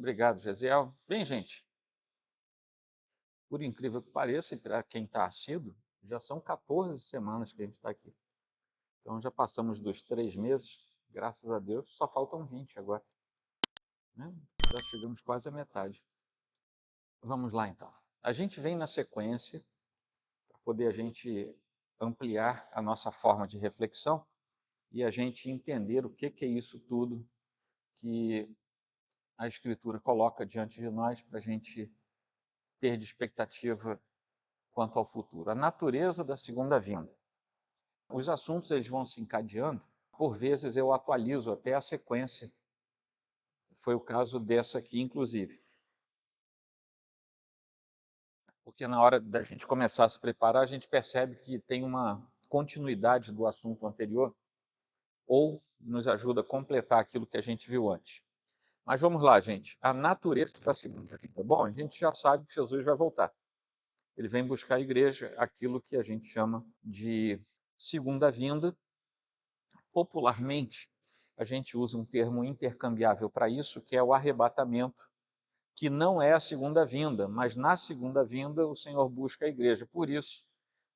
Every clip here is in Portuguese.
Obrigado, Gesiel. Bem, gente, por incrível que pareça, e para quem está assíduo, já são 14 semanas que a gente está aqui. Então já passamos dos 3 meses, graças a Deus, só faltam 20 agora, né? Já chegamos quase à metade. Vamos lá então. A gente vem na sequência, para poder a gente ampliar a nossa forma de reflexão e a gente entender o que é isso tudo que a Escritura coloca diante de nós para a gente ter de expectativa quanto ao futuro. A natureza da segunda vinda. Os assuntos eles vão se encadeando, por vezes eu atualizo até a sequência. Foi o caso dessa aqui, inclusive. Porque na hora da gente começar a se preparar, a gente percebe que tem uma continuidade do assunto anterior, ou nos ajuda a completar aquilo que a gente viu antes. Mas vamos lá, gente. A natureza da segunda vinda. Bom, a gente já sabe que Jesus vai voltar. Ele vem buscar a igreja, aquilo que a gente chama de segunda vinda. Popularmente, a gente usa um termo intercambiável para isso, que é o arrebatamento, que não é a segunda vinda, mas na segunda vinda o Senhor busca a igreja. Por isso,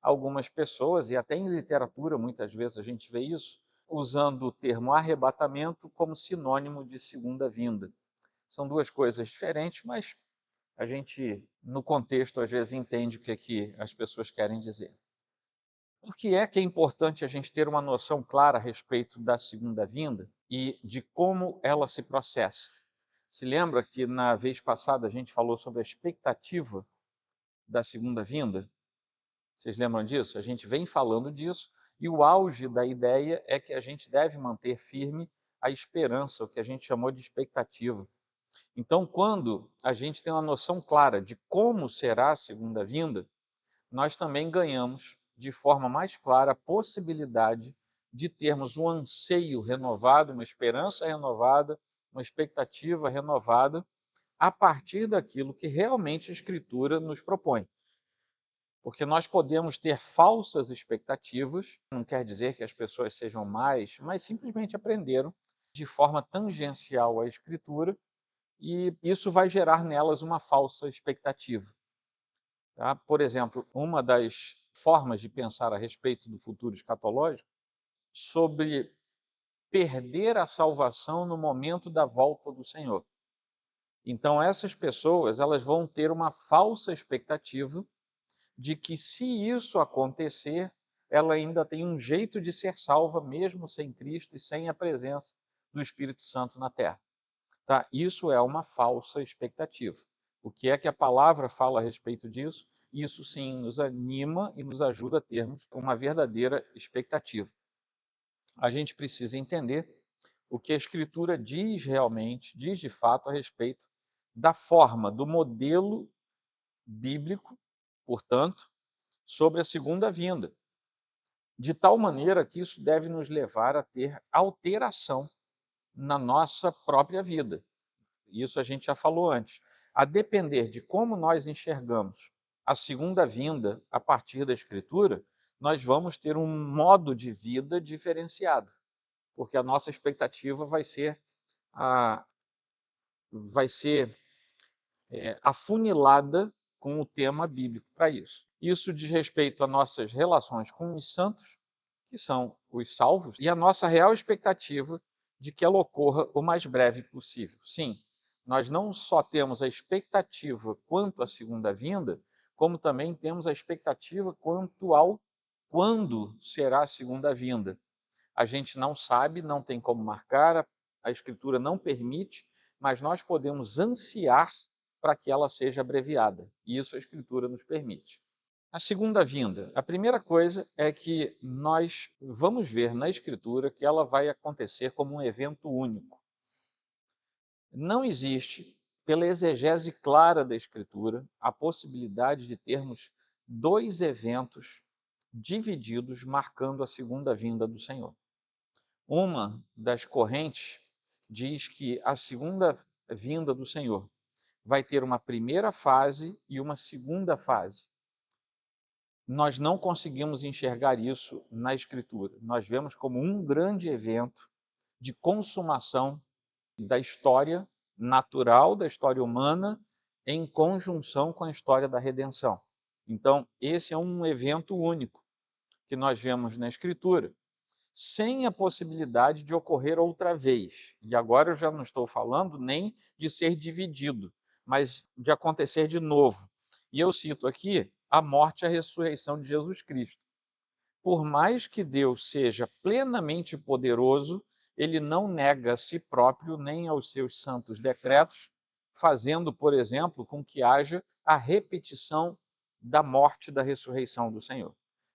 algumas pessoas, e até em literatura muitas vezes a gente vê isso, usando o termo arrebatamento como sinônimo de segunda vinda. São duas coisas diferentes, mas a gente, no contexto, às vezes entende o que é que as pessoas querem dizer. Por que é importante a gente ter uma noção clara a respeito da segunda vinda e de como ela se processa? Se lembra que na vez passada a gente falou sobre a expectativa da segunda vinda? Vocês lembram disso? A gente vem falando disso e o auge da ideia é que a gente deve manter firme a esperança, o que a gente chamou de expectativa. Então, quando a gente tem uma noção clara de como será a segunda vinda, nós também ganhamos de forma mais clara a possibilidade de termos um anseio renovado, uma esperança renovada, uma expectativa renovada, a partir daquilo que realmente a Escritura nos propõe. Porque nós podemos ter falsas expectativas, não quer dizer que as pessoas sejam mais, mas simplesmente aprenderam de forma tangencial a Escritura, e isso vai gerar nelas uma falsa expectativa. Tá? Por exemplo, uma das formas de pensar a respeito do futuro escatológico sobre perder a salvação no momento da volta do Senhor. Então essas pessoas, elas vão ter uma falsa expectativa de que se isso acontecer, ela ainda tem um jeito de ser salva mesmo sem Cristo e sem a presença do Espírito Santo na terra. Tá? Isso é uma falsa expectativa. O que é que a palavra fala a respeito disso? Isso sim nos anima e nos ajuda a termos uma verdadeira expectativa. A gente precisa entender o que a Escritura diz realmente, diz de fato a respeito da forma, do modelo bíblico, portanto, sobre a segunda vinda, de tal maneira que isso deve nos levar a ter alteração na nossa própria vida. Isso a gente já falou antes. A depender de como nós enxergamos a segunda vinda a partir da Escritura, nós vamos ter um modo de vida diferenciado, porque a nossa expectativa a, vai ser afunilada com o tema bíblico para isso. Isso diz respeito a nossas relações com os santos, que são os salvos, e a nossa real expectativa de que ela ocorra o mais breve possível. Sim, nós não só temos a expectativa quanto à segunda vinda, como também temos a expectativa quanto ao quando será a segunda vinda. A gente não sabe, não tem como marcar, a Escritura não permite, mas nós podemos ansiar para que ela seja abreviada. E isso a Escritura nos permite. A segunda vinda, a primeira coisa é que nós vamos ver na Escritura que ela vai acontecer como um evento único. Não existe, pela exegese clara da Escritura, a possibilidade de termos dois eventos divididos marcando a segunda vinda do Senhor. Uma das correntes diz que a segunda vinda do Senhor vai ter uma primeira fase e uma segunda fase. Nós não conseguimos enxergar isso na Escritura. Nós vemos como um grande evento de consumação da história natural da história humana em conjunção com a história da redenção. Então, esse é um evento único que nós vemos na Escritura, sem a possibilidade de ocorrer outra vez. E agora eu já não estou falando nem de ser dividido, mas de acontecer de novo. E eu cito aqui a morte e a ressurreição de Jesus Cristo. Por mais que Deus seja plenamente poderoso, ele não nega a si próprio nem aos seus santos decretos, fazendo, por exemplo, com que haja a repetição da morte e da ressurreição do Senhor.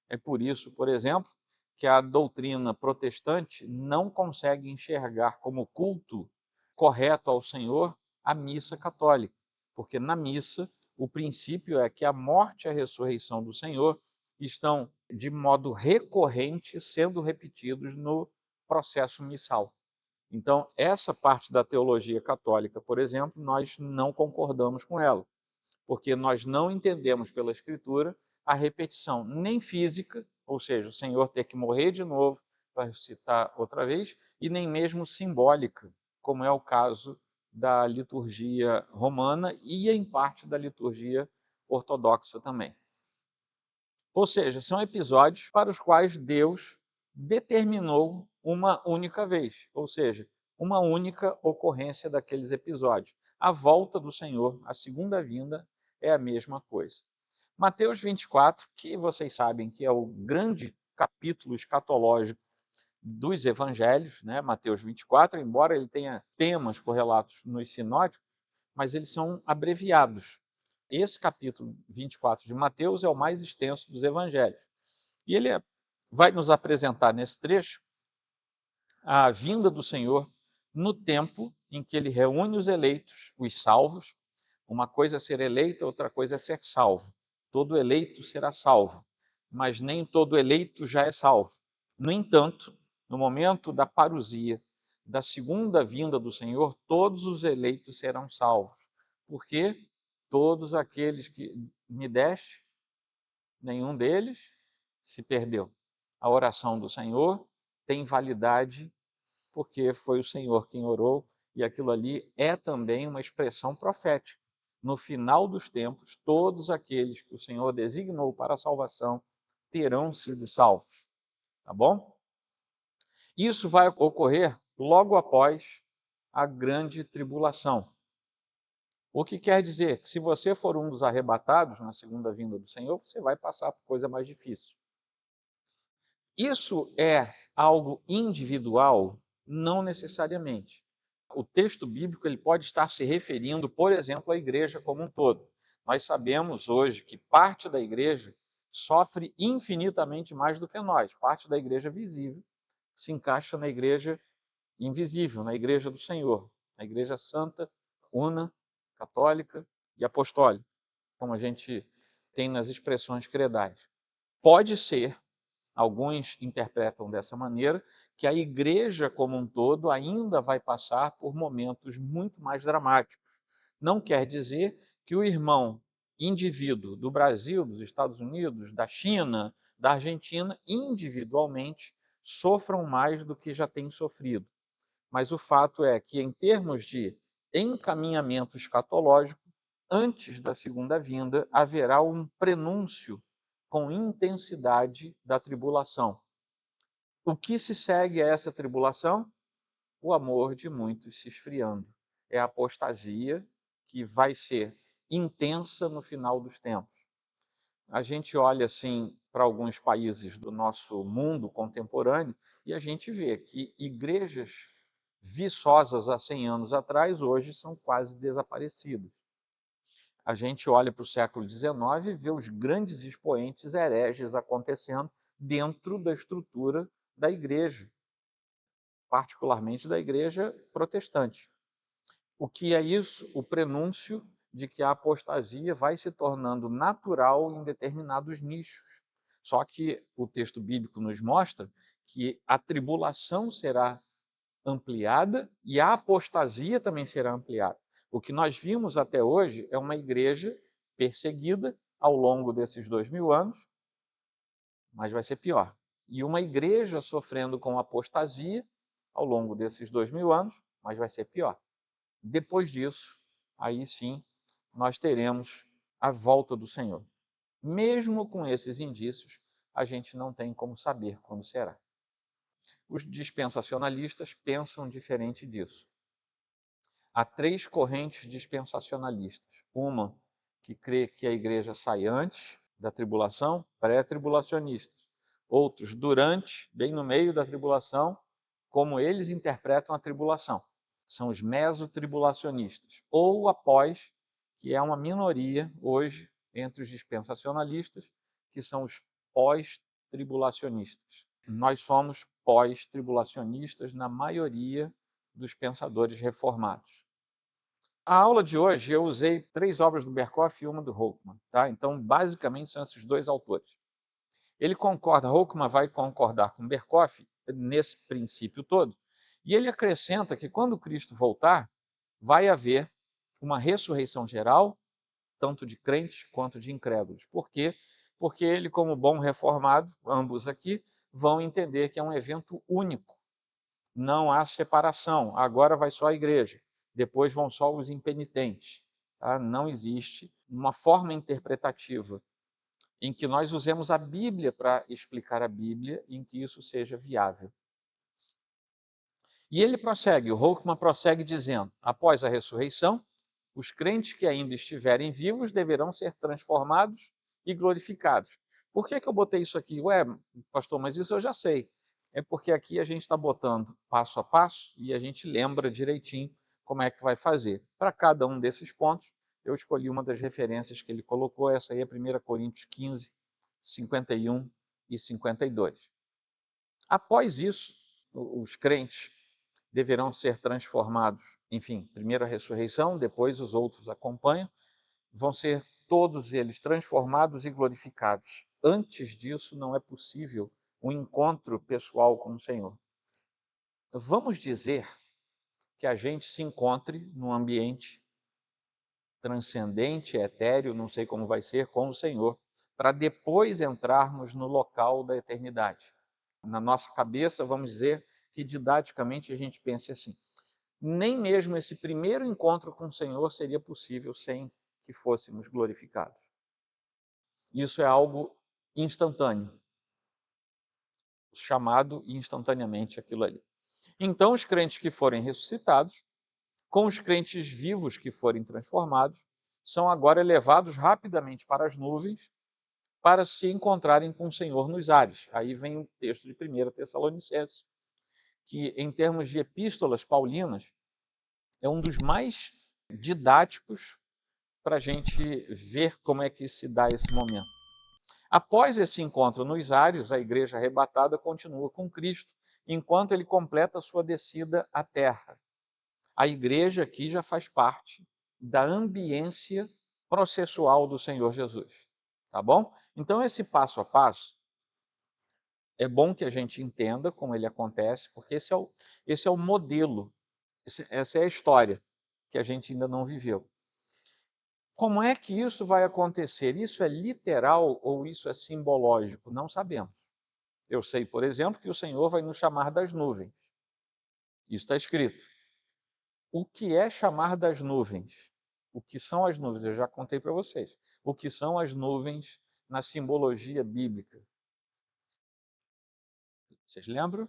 É por isso, por exemplo, que a doutrina protestante não consegue enxergar como culto correto ao Senhor a missa católica, porque na missa o princípio é que a morte e a ressurreição do Senhor estão de modo recorrente sendo repetidos no processo missal. Então, essa parte da teologia católica, por exemplo, nós não concordamos com ela, porque nós não entendemos pela Escritura a repetição nem física, ou seja, o Senhor ter que morrer de novo para ressuscitar outra vez, e nem mesmo simbólica, como é o caso da liturgia romana e, em parte, da liturgia ortodoxa também. Ou seja, são episódios para os quais Deus determinou uma única vez, ou seja, uma única ocorrência daqueles episódios. A volta do Senhor, a segunda vinda, é a mesma coisa. Mateus 24, que vocês sabem que é o grande capítulo escatológico dos evangelhos, né? Mateus 24, embora ele tenha temas correlatos nos sinóticos, mas eles são abreviados. Esse capítulo 24 de Mateus é o mais extenso dos evangelhos. E ele vai nos apresentar nesse trecho a vinda do Senhor no tempo em que ele reúne os eleitos, os salvos. Uma coisa é ser eleito, outra coisa é ser salvo. Todo eleito será salvo, mas nem todo eleito já é salvo. No entanto, no momento da parousia, da segunda vinda do Senhor, todos os eleitos serão salvos. Porque todos aqueles que me deste, nenhum deles se perdeu. A oração do Senhor tem validade porque foi o Senhor quem orou, e aquilo ali é também uma expressão profética. No final dos tempos, todos aqueles que o Senhor designou para a salvação terão sido salvos. Tá bom? Isso vai ocorrer logo após a grande tribulação. O que quer dizer que se você for um dos arrebatados na segunda vinda do Senhor, você vai passar por coisa mais difícil. Isso é algo individual? Não necessariamente. O texto bíblico ele pode estar se referindo, por exemplo, à igreja como um todo. Nós sabemos hoje que parte da igreja sofre infinitamente mais do que nós. Parte da igreja visível se encaixa na igreja invisível, na igreja do Senhor, na igreja santa, una, católica e apostólica, como a gente tem nas expressões credais. Pode ser, alguns interpretam dessa maneira, que a igreja como um todo ainda vai passar por momentos muito mais dramáticos. Não quer dizer que o irmão indivíduo do Brasil, dos Estados Unidos, da China, da Argentina, individualmente, sofram mais do que já têm sofrido. Mas o fato é que, em termos de encaminhamento escatológico, antes da segunda vinda, haverá um prenúncio com intensidade da tribulação. O que se segue a essa tribulação? O amor de muitos se esfriando. É a apostasia que vai ser intensa no final dos tempos. A gente olha assim para alguns países do nosso mundo contemporâneo e a gente vê que igrejas viçosas há 100 anos atrás hoje são quase desaparecidas. A gente olha para o século XIX e vê os grandes expoentes hereges acontecendo dentro da estrutura da igreja, particularmente da igreja protestante. O que é isso? O prenúncio de que a apostasia vai se tornando natural em determinados nichos. Só que o texto bíblico nos mostra que a tribulação será ampliada e a apostasia também será ampliada. O que nós vimos até hoje é uma igreja perseguida ao longo desses 2000 anos, mas vai ser pior. E uma igreja sofrendo com apostasia ao longo desses 2000 anos, mas vai ser pior. Depois disso, aí sim, nós teremos a volta do Senhor. Mesmo com esses indícios, a gente não tem como saber quando será. Os dispensacionalistas pensam diferente disso. Há três correntes dispensacionalistas. Uma que crê que a igreja sai antes da tribulação, pré-tribulacionistas. Outros durante, bem no meio da tribulação, como eles interpretam a tribulação. São os mesotribulacionistas. Ou após, que é uma minoria hoje entre os dispensacionalistas, que são os pós-tribulacionistas. Nós somos pós-tribulacionistas na maioria dos pensadores reformados. A aula de hoje eu usei 3 obras do Berkhoff e uma do Holckmann, tá? Então, basicamente, são esses 2 autores. Ele concorda, Holckmann vai concordar com Berkhoff nesse princípio todo, e ele acrescenta que quando Cristo voltar, vai haver uma ressurreição geral, tanto de crentes quanto de incrédulos. Por quê? Porque ele, como bom reformado, ambos aqui, vão entender que é um evento único. Não há separação. Agora vai só a igreja, depois vão só os impenitentes. Tá? Não existe uma forma interpretativa em que nós usemos a Bíblia para explicar a Bíblia, em que isso seja viável. E ele prossegue, o Holckmann prossegue dizendo: após a ressurreição, os crentes que ainda estiverem vivos deverão ser transformados e glorificados. Por que eu botei isso aqui? Ué, pastor, mas isso eu já sei. É porque aqui a gente está botando passo a passo e a gente lembra direitinho como é que vai fazer. Para cada um desses pontos, eu escolhi uma das referências que ele colocou, essa aí é 1 Coríntios 15, 51 e 52. Após isso, os crentes deverão ser transformados, enfim, primeiro a ressurreição, depois os outros acompanham, vão ser todos eles transformados e glorificados. Antes disso, não é possível um encontro pessoal com o Senhor. Vamos dizer que a gente se encontre num ambiente transcendente, etéreo, não sei como vai ser, com o Senhor, para depois entrarmos no local da eternidade. Na nossa cabeça, vamos dizer que didaticamente a gente pense assim: nem mesmo esse primeiro encontro com o Senhor seria possível sem que fôssemos glorificados. Isso é algo instantâneo, chamado instantaneamente aquilo ali. Então, os crentes que forem ressuscitados, com os crentes vivos que forem transformados, são agora levados rapidamente para as nuvens para se encontrarem com o Senhor nos ares. Aí vem o texto de 1 Tessalonicenses, que em termos de epístolas paulinas, é um dos mais didáticos para a gente ver como é que se dá esse momento. Após esse encontro nos ares, a igreja arrebatada continua com Cristo, enquanto ele completa a sua descida à terra. A igreja aqui já faz parte da ambiência processual do Senhor Jesus. Tá bom? Então, esse passo a passo, é bom que a gente entenda como ele acontece, porque esse é o modelo, essa é a história que a gente ainda não viveu. Como é que isso vai acontecer? Isso é literal ou isso é simbológico? Não sabemos. Eu sei, por exemplo, que o Senhor vai nos chamar das nuvens. Isso está escrito. O que é chamar das nuvens? O que são as nuvens? Eu já contei para vocês. O que são as nuvens na simbologia bíblica? Vocês lembram?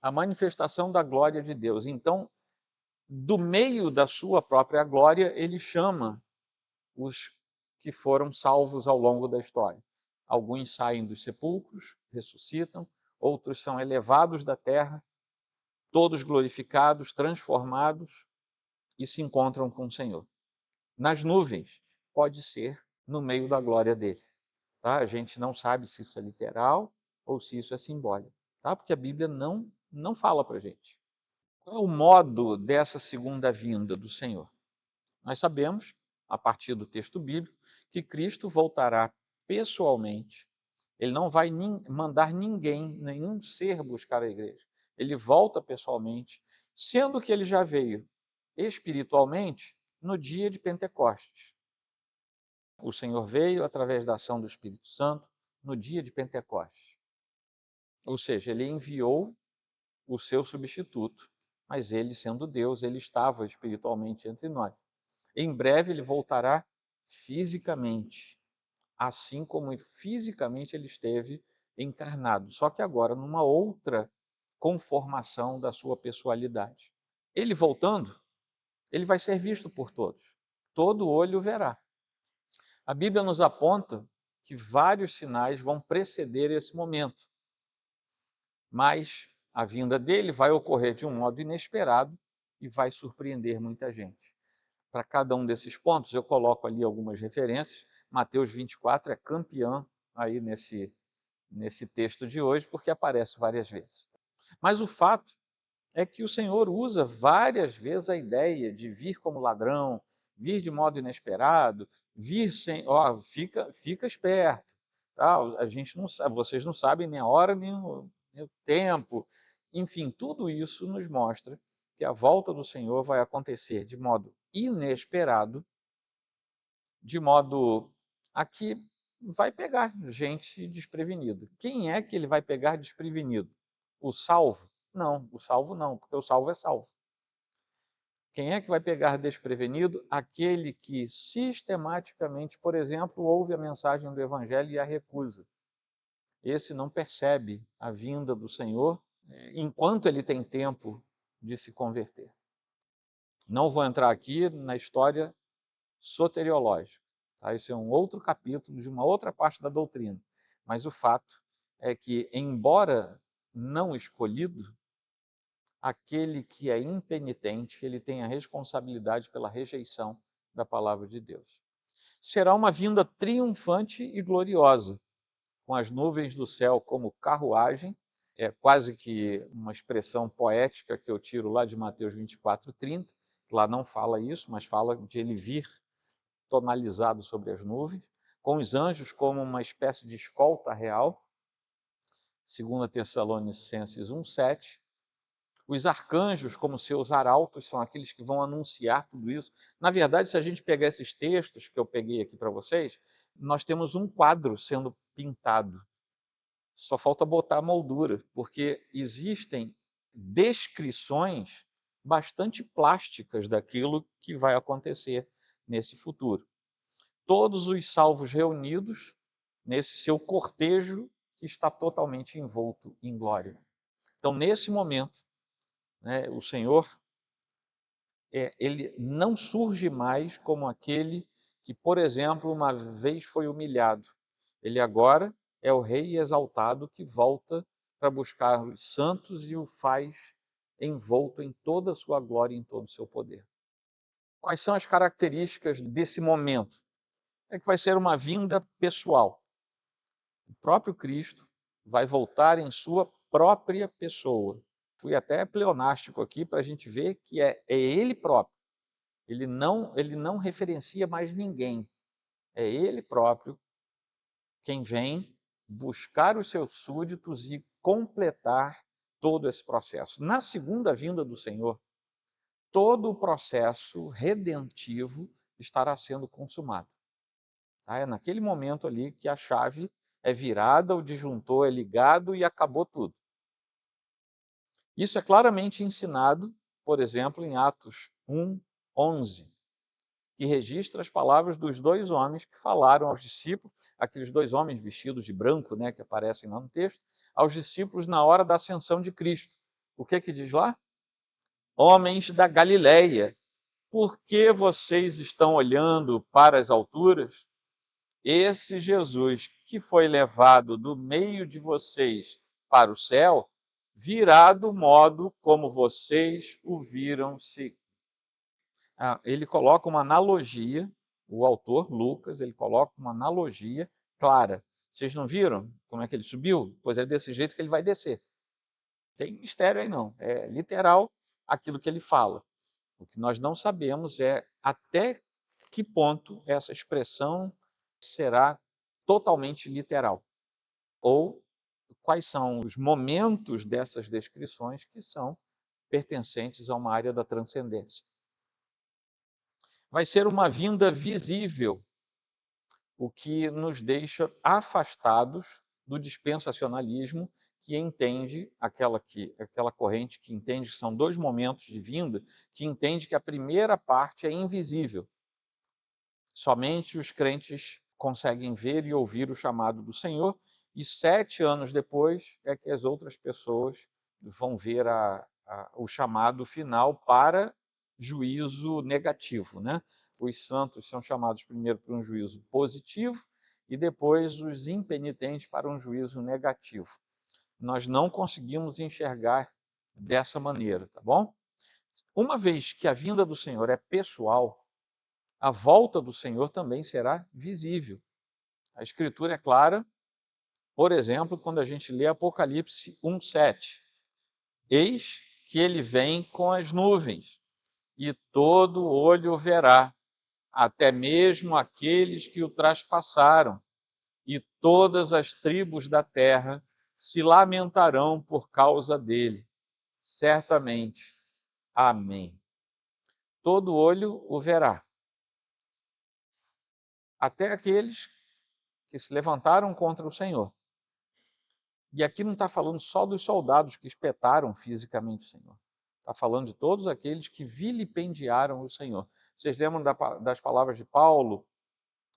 A manifestação da glória de Deus. Então, do meio da sua própria glória, ele chama os que foram salvos ao longo da história. Alguns saem dos sepulcros, ressuscitam, outros são elevados da terra, todos glorificados, transformados e se encontram com o Senhor. Nas nuvens, pode ser no meio da glória dele. Tá? A gente não sabe se isso é literal ou se isso é simbólico, tá? Porque a Bíblia não fala para a gente. Qual é o modo dessa segunda vinda do Senhor? Nós sabemos, a partir do texto bíblico, que Cristo voltará pessoalmente. Ele não vai mandar ninguém, nenhum ser buscar a igreja. Ele volta pessoalmente, sendo que ele já veio espiritualmente no dia de Pentecostes. O Senhor veio através da ação do Espírito Santo no dia de Pentecostes. Ou seja, ele enviou o seu substituto mas ele, sendo Deus, ele estava espiritualmente entre nós. Em breve ele voltará fisicamente, assim como fisicamente ele esteve encarnado, só que agora numa outra conformação da sua pessoalidade. Ele voltando, ele vai ser visto por todos. Todo olho o verá. A Bíblia nos aponta que vários sinais vão preceder esse momento, mas a vinda dele vai ocorrer de um modo inesperado e vai surpreender muita gente. Para cada um desses pontos, eu coloco ali algumas referências. Mateus 24 é campeão aí nesse texto de hoje, porque aparece várias vezes. Mas o fato é que o Senhor usa várias vezes a ideia de vir como ladrão, vir de modo inesperado, vir sem, ó, fica esperto, tá? A gente não sabe, vocês não sabem nem a hora nem o tempo. Enfim, tudo isso nos mostra que a volta do Senhor vai acontecer de modo inesperado, de modo a que vai pegar gente desprevenida. Quem é que ele vai pegar desprevenido? O salvo? Não, o salvo não, porque o salvo é salvo. Quem é que vai pegar desprevenido? Aquele que sistematicamente, por exemplo, ouve a mensagem do Evangelho e a recusa. Esse não percebe a vinda do Senhor enquanto ele tem tempo de se converter. Não vou entrar aqui na história soteriológica, tá? Isso é um outro capítulo de uma outra parte da doutrina. Mas o fato é que, embora não escolhido, aquele que é impenitente, ele tem a responsabilidade pela rejeição da palavra de Deus. Será uma vinda triunfante e gloriosa, com as nuvens do céu como carruagem, é quase que uma expressão poética que eu tiro lá de Mateus 24:30, lá não fala isso, mas fala de ele vir tonalizado sobre as nuvens, com os anjos como uma espécie de escolta real, 2 Tessalonicenses 1:7, os arcanjos como seus arautos são aqueles que vão anunciar tudo isso. Na verdade, se a gente pegar esses textos que eu peguei aqui para vocês, nós temos um quadro sendo pintado. Só falta botar a moldura, porque existem descrições bastante plásticas daquilo que vai acontecer nesse futuro. Todos os salvos reunidos nesse seu cortejo que está totalmente envolto em glória. Então, nesse momento, né, o Senhor, ele não surge mais como aquele que, por exemplo, uma vez foi humilhado. Ele agora é o rei exaltado que volta para buscar os santos e o faz envolto em toda a sua glória e em todo o seu poder. Quais são as características desse momento? É que vai ser uma vinda pessoal. O próprio Cristo vai voltar em sua própria pessoa. Fui até pleonástico aqui para a gente ver que é ele próprio. Ele não referencia mais ninguém. É ele próprio quem vem buscar os seus súditos e completar todo esse processo. Na segunda vinda do Senhor, todo o processo redentivo estará sendo consumado. Tá? É naquele momento ali que a chave é virada, o disjuntor é ligado e acabou tudo. Isso é claramente ensinado, por exemplo, em Atos 1:11, que registra as palavras dos dois homens que falaram aos discípulos, aqueles dois homens vestidos de branco, né, que aparecem lá no texto, aos discípulos na hora da ascensão de Cristo. O que diz lá? Homens da Galileia, por que vocês estão olhando para as alturas? Esse Jesus que foi levado do meio de vocês para o céu, virá do modo como vocês o viram se. Ele coloca uma analogia, o autor, Lucas, ele coloca uma analogia clara. Vocês não viram como é que ele subiu? Pois é desse jeito que ele vai descer. Tem mistério aí não, é literal aquilo que ele fala. O que nós não sabemos é até que ponto essa expressão será totalmente literal, ou quais são os momentos dessas descrições que são pertencentes a uma área da transcendência. Vai ser uma vinda visível, o que nos deixa afastados do dispensacionalismo, que entende, aquela corrente que entende que são dois momentos de vinda, que entende que a primeira parte é invisível. Somente os crentes conseguem ver e ouvir o chamado do Senhor, e 7 anos depois é que as outras pessoas vão ver o chamado final para juízo negativo, né? Os santos são chamados primeiro para um juízo positivo e depois os impenitentes para um juízo negativo. Nós não conseguimos enxergar dessa maneira, tá bom? Uma vez que a vinda do Senhor é pessoal, a volta do Senhor também será visível. A Escritura é clara, por exemplo, quando a gente lê Apocalipse 1:7. Eis que ele vem com as nuvens, e todo olho o verá, até mesmo aqueles que o traspassaram, e todas as tribos da terra se lamentarão por causa dele. Certamente. Amém. Todo olho o verá. Até aqueles que se levantaram contra o Senhor. E aqui não está falando só dos soldados que espetaram fisicamente o Senhor. Está falando de todos aqueles que vilipendiaram o Senhor. Vocês lembram das palavras de Paulo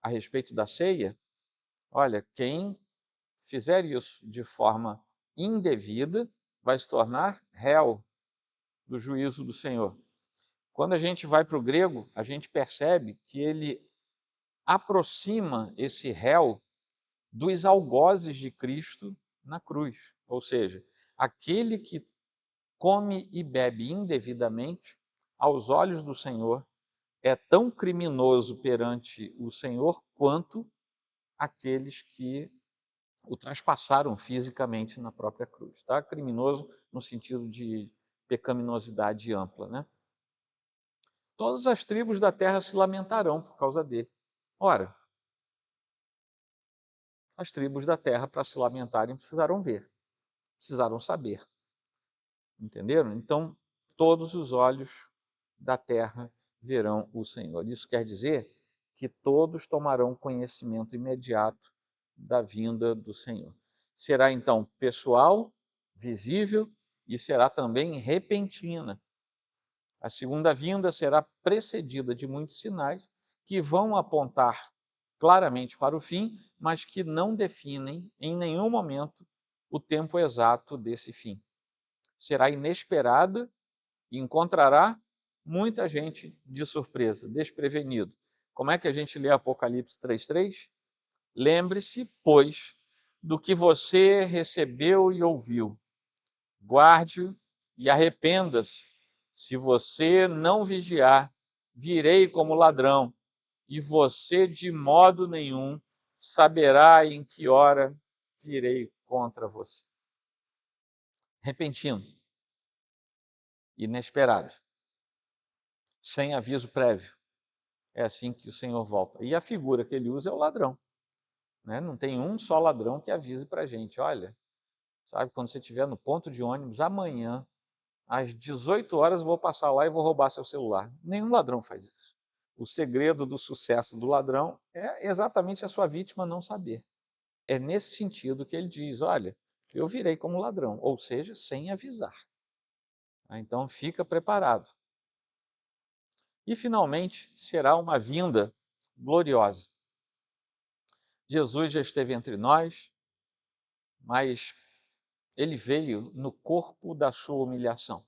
a respeito da ceia? Olha, quem fizer isso de forma indevida vai se tornar réu do juízo do Senhor. Quando a gente vai para o grego, a gente percebe que ele aproxima esse réu dos algozes de Cristo na cruz. Ou seja, aquele que come e bebe indevidamente, aos olhos do Senhor, é tão criminoso perante o Senhor quanto aqueles que o transpassaram fisicamente na própria cruz. Tá? Criminoso no sentido de pecaminosidade ampla, né? Todas as tribos da terra se lamentarão por causa dele. Ora, as tribos da terra, para se lamentarem, precisaram ver, precisaram saber. Entenderam? Então, todos os olhos da terra verão o Senhor. Isso quer dizer que todos tomarão conhecimento imediato da vinda do Senhor. Será então pessoal, visível e será também repentina. A segunda vinda será precedida de muitos sinais que vão apontar claramente para o fim, mas que não definem em nenhum momento o tempo exato desse fim. Será inesperada e encontrará muita gente de surpresa, desprevenido. Como é que a gente lê Apocalipse 3:3? Lembre-se, pois, do que você recebeu e ouviu. Guarde-o e arrependa-se. Se você não vigiar, virei como ladrão, e você de modo nenhum saberá em que hora virei contra você. Repentino, inesperado, sem aviso prévio. É assim que o Senhor volta. E a figura que ele usa é o ladrão. Né? Não tem um só ladrão que avise para a gente, olha, sabe, quando você estiver no ponto de ônibus, amanhã, às 18 horas, eu vou passar lá e vou roubar seu celular. Nenhum ladrão faz isso. O segredo do sucesso do ladrão é exatamente a sua vítima não saber. É nesse sentido que ele diz, olha, eu virei como ladrão, ou seja, sem avisar. Então, fica preparado. E, finalmente, será uma vinda gloriosa. Jesus já esteve entre nós, mas ele veio no corpo da sua humilhação.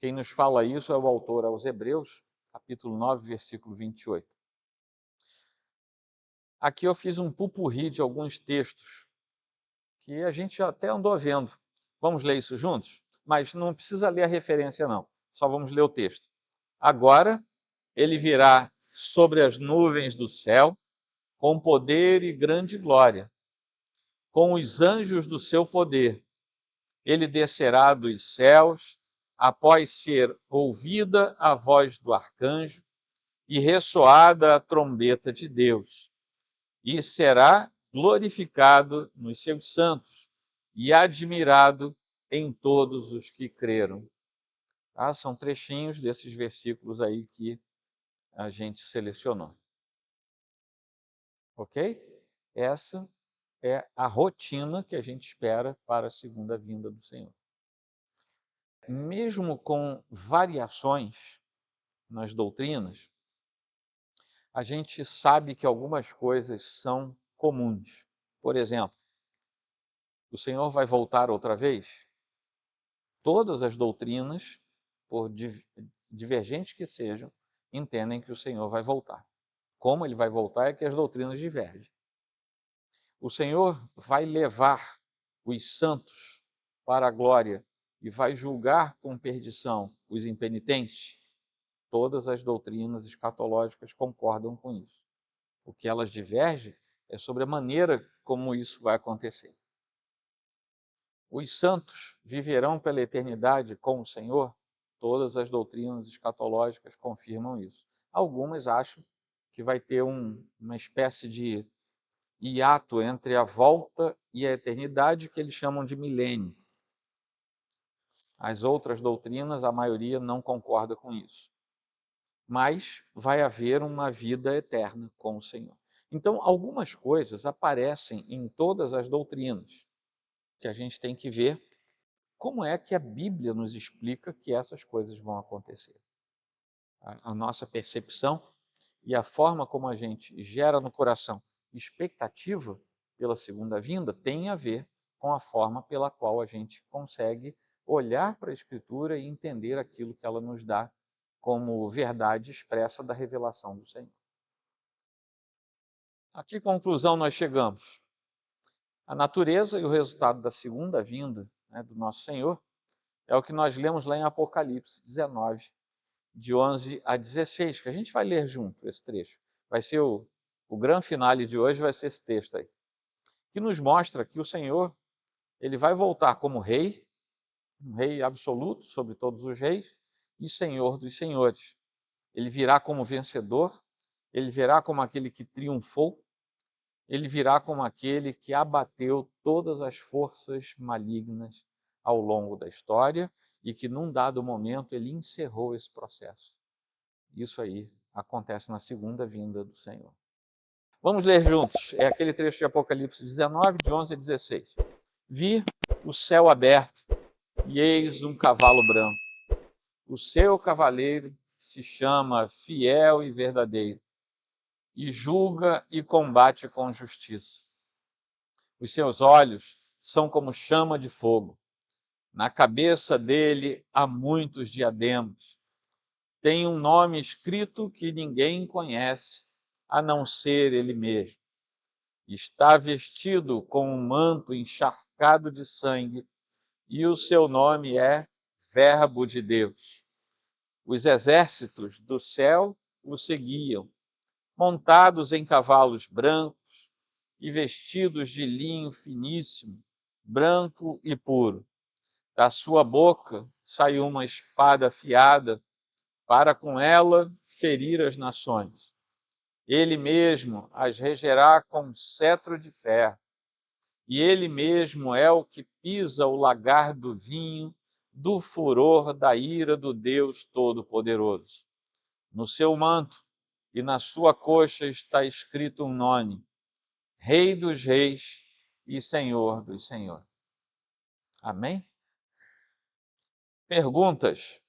Quem nos fala isso é o autor aos Hebreus, capítulo 9, versículo 28. Aqui eu fiz um pupurri de alguns textos que a gente já até andou vendo. Vamos ler isso juntos? Mas não precisa ler a referência, não. Só vamos ler o texto. Agora ele virá sobre as nuvens do céu, com poder e grande glória, com os anjos do seu poder. Ele descerá dos céus, após ser ouvida a voz do arcanjo e ressoada a trombeta de Deus, e será glorificado nos seus santos e admirado em todos os que creram. Ah, são trechinhos desses versículos aí que a gente selecionou. Ok? Essa é a rotina que a gente espera para a segunda vinda do Senhor. Mesmo com variações nas doutrinas, a gente sabe que algumas coisas são comuns. Por exemplo, o Senhor vai voltar outra vez? Todas as doutrinas, por divergentes que sejam, entendem que o Senhor vai voltar. Como ele vai voltar é que as doutrinas divergem. O Senhor vai levar os santos para a glória e vai julgar com perdição os impenitentes. Todas as doutrinas escatológicas concordam com isso. O que elas divergem é sobre a maneira como isso vai acontecer. Os santos viverão pela eternidade com o Senhor? Todas as doutrinas escatológicas confirmam isso. Algumas acham que vai ter uma espécie de hiato entre a volta e a eternidade, que eles chamam de milênio. As outras doutrinas, a maioria não concorda com isso. Mas vai haver uma vida eterna com o Senhor. Então, algumas coisas aparecem em todas as doutrinas, que a gente tem que ver como é que a Bíblia nos explica que essas coisas vão acontecer. A nossa percepção e a forma como a gente gera no coração expectativa pela segunda vinda tem a ver com a forma pela qual a gente consegue olhar para a Escritura e entender aquilo que ela nos dá como verdade expressa da revelação do Senhor. A que conclusão nós chegamos? A natureza e o resultado da segunda vinda, do nosso Senhor é o que nós lemos lá em Apocalipse 19, de 11 a 16, que a gente vai ler junto esse trecho. Vai ser o grande finale de hoje, vai ser esse texto aí, que nos mostra que o Senhor, ele vai voltar como rei, um rei absoluto sobre todos os reis e Senhor dos senhores. Ele virá como vencedor, ele virá como aquele que triunfou, ele virá como aquele que abateu todas as forças malignas ao longo da história e que, num dado momento, ele encerrou esse processo. Isso aí acontece na segunda vinda do Senhor. Vamos ler juntos. É aquele trecho de Apocalipse 19, de 11 a 16. Vi o céu aberto e eis um cavalo branco. O seu cavaleiro se chama Fiel e Verdadeiro e julga e combate com justiça. Os seus olhos são como chama de fogo. Na cabeça dele há muitos diademas. Tem um nome escrito que ninguém conhece, a não ser ele mesmo. Está vestido com um manto encharcado de sangue, e o seu nome é Verbo de Deus. Os exércitos do céu o seguiam, montados em cavalos brancos e vestidos de linho finíssimo, branco e puro. Da sua boca saiu uma espada afiada, para com ela ferir as nações. Ele mesmo as regerá com cetro de ferro, e ele mesmo é o que pisa o lagar do vinho, do furor da ira do Deus Todo-Poderoso. No seu manto e na sua coxa está escrito um nome: Rei dos Reis e Senhor dos Senhores. Amém? Perguntas?